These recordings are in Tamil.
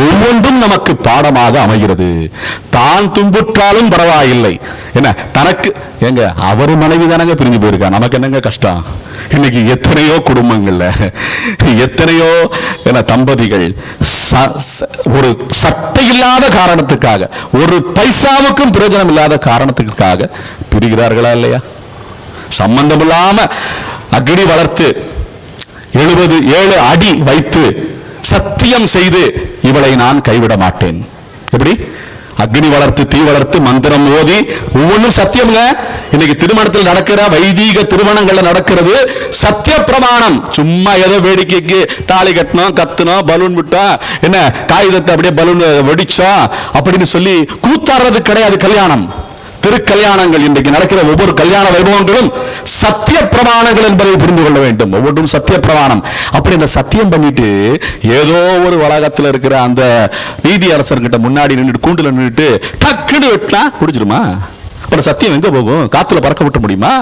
ஒவ்வொன்றும் நமக்கு பாடமாக அமைகிறது. தான் துன்புற்றாலும் பரவாயில்லை, என்ன தனக்கு எங்க அவர் மனைவி தானங்க பிரிஞ்சு போயிருக்கா, நமக்கு என்னங்க கஷ்டம்? இன்னைக்கு எத்தனையோ குடும்பங்கள்ல எத்தனையோ தம்பதிகள் ஒரு சட்டை இல்லாத காரணத்துக்காக, ஒரு பைசாவுக்கும் பிரயோஜனம் இல்லாத காரணத்துக்காக பிரிகிறார்களா இல்லையா? சம்பந்தம் இல்லாம அக்னி வளர்த்து 77 அடி வைத்து சத்தியம் செய்து இவளை நான் கைவிட மாட்டேன். எப்படி? அக்னி வளர்த்து தீ வளர்த்து மந்திரம் ஓதி ஒவ்வொன்றும் சத்தியம்ங்க. இன்னைக்கு திருமணத்தில் நடக்கிற வைதீக திருமணங்கள்ல நடக்கிறது சத்திய பிரமாணம். சும்மா ஏதோ வேடிக்கைக்கு தாலி கட்டணும், கத்தணும், பலூன் விட்டோம், என்ன காகிதத்தை அப்படியே பலூன் வெடிச்சோம் அப்படின்னு சொல்லி கூத்தாடுறது கிடையாது. கல்யாணம், திருக்கல்யாணங்கள், இன்றைக்கு நடக்கிற ஒவ்வொரு கல்யாண வைபவங்களும் சத்திய பிரமாணங்கள் என்பதை புரிந்து கொள்ள வேண்டும். ஒவ்வொன்றும் சத்திய பிரமாணம். அப்படி இந்த சத்தியம் பண்ணிட்டு ஏதோ ஒரு வளாகத்தில் இருக்கிற அந்த நீதி அரசர்கிட்ட முன்னாடி நின்றுட்டு கூண்டுல நின்றுட்டு டக்குன்னு வெட்டினா முடிஞ்சிருமா? அப்புறம் சத்தியம் எங்க போகும்? காத்துல பறக்க விட்ட முடியுமா?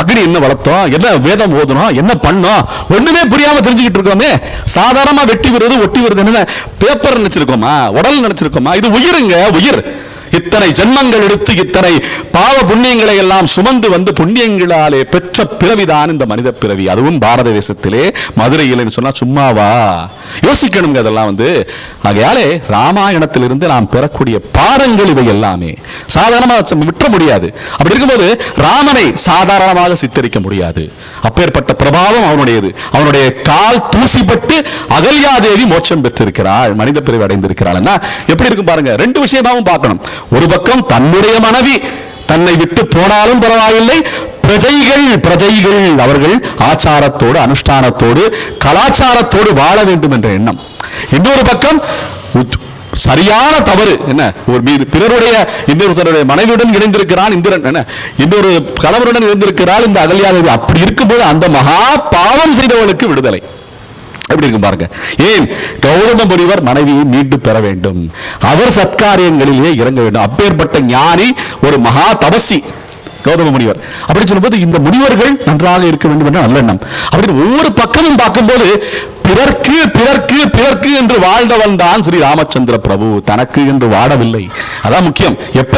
அக்னி என்ன வளர்த்தோம், என்ன வேதம் ஓதணும், என்ன பண்ணோம், ஒண்ணுமே புரியாம தெரிஞ்சுக்கிட்டு இருக்கோமே. சாதாரணமா வெட்டி வருது ஒட்டி வருது என்ன பேப்பர் நினைச்சிருக்கோமா, உடல் நினைச்சிருக்கோமா? இது உயிருங்க, உயிர். இத்தனை ஜென்மங்கள் எடுத்து இத்தனை பாவ புண்ணியங்களை எல்லாம் சுமந்து வந்து புண்ணியங்களாலே பெற்ற பிறவிதான் இந்த மனித பிறவி. அதுவும் பாரத தேசத்திலே மதுரையில் சொன்னா சும்மாவா? யோசிக்கணுங்க அதெல்லாம் ஆகையாலே ராமாயணத்திலிருந்து நாம் பெறக்கூடிய பாடங்கள் இவை எல்லாமே சாதாரணமாக விட்டுற முடியாது. அப்படி இருக்கும்போது ராமனை சாதாரணமாக சித்தரிக்க முடியாது. அப்பேற்பட்ட பிரபாவம் அவனுடையது. அவனுடைய கால் தூசிப்பட்டு அகல்யாதேவி மோட்சம் பெற்றிருக்கிறாள், மனித பிறவி அடைந்திருக்கிறாள். எப்படி இருக்கும் பாருங்க. ரெண்டு விஷயமாவும் பார்க்கணும். ஒரு பக்கம் தன்னுடைய மனைவி தன்னை விட்டு போனாலும் பரவாயில்லை, பிரஜைகள் அவர்கள் ஆச்சாரத்தோடு அனுஷ்டானத்தோடு கலாச்சாரத்தோடு வாழ வேண்டும் என்ற எண்ணம். இன்னொரு பக்கம் சரியான தவறு என்ன, ஒரு பிறருடைய இன்னொருத்தருடைய மனைவியுடன் இணைந்திருக்கிறான் இந்திரன், என்ன இன்னொரு கணவருடன் இணைந்திருக்கிறாள் இந்த அகல்யாதேவி. அப்படி இருக்கும்போது அந்த மகா பாவம் செய்தவளுக்கு விடுதலை எப்படி இருக்கும் பாருங்க. ஏன்? கௌதம முனிவர் மனைவியை மீண்டும் பெற வேண்டும், அவர் சத்காரியங்களிலே இறங்க வேண்டும். அப்பேற்பட்ட ஞானி, ஒரு மகா தபசி கௌதம முனிவர். அப்படி சொல்லும்போது இந்த முனிவர்கள் நன்றாக இருக்க வேண்டும் என்ற நல்லெண்ணம். அப்படி ஒவ்வொரு பக்கமும் பார்க்கும்போது பிறர்க்கு பிறர்க்கு பிறர்க்கு என்று வாழ்ந்தவன் தான் ஸ்ரீ ராமச்சந்திர பிரபு. தனக்கு என்று வாடவில்லை. அதான் முக்கியம். எப்ப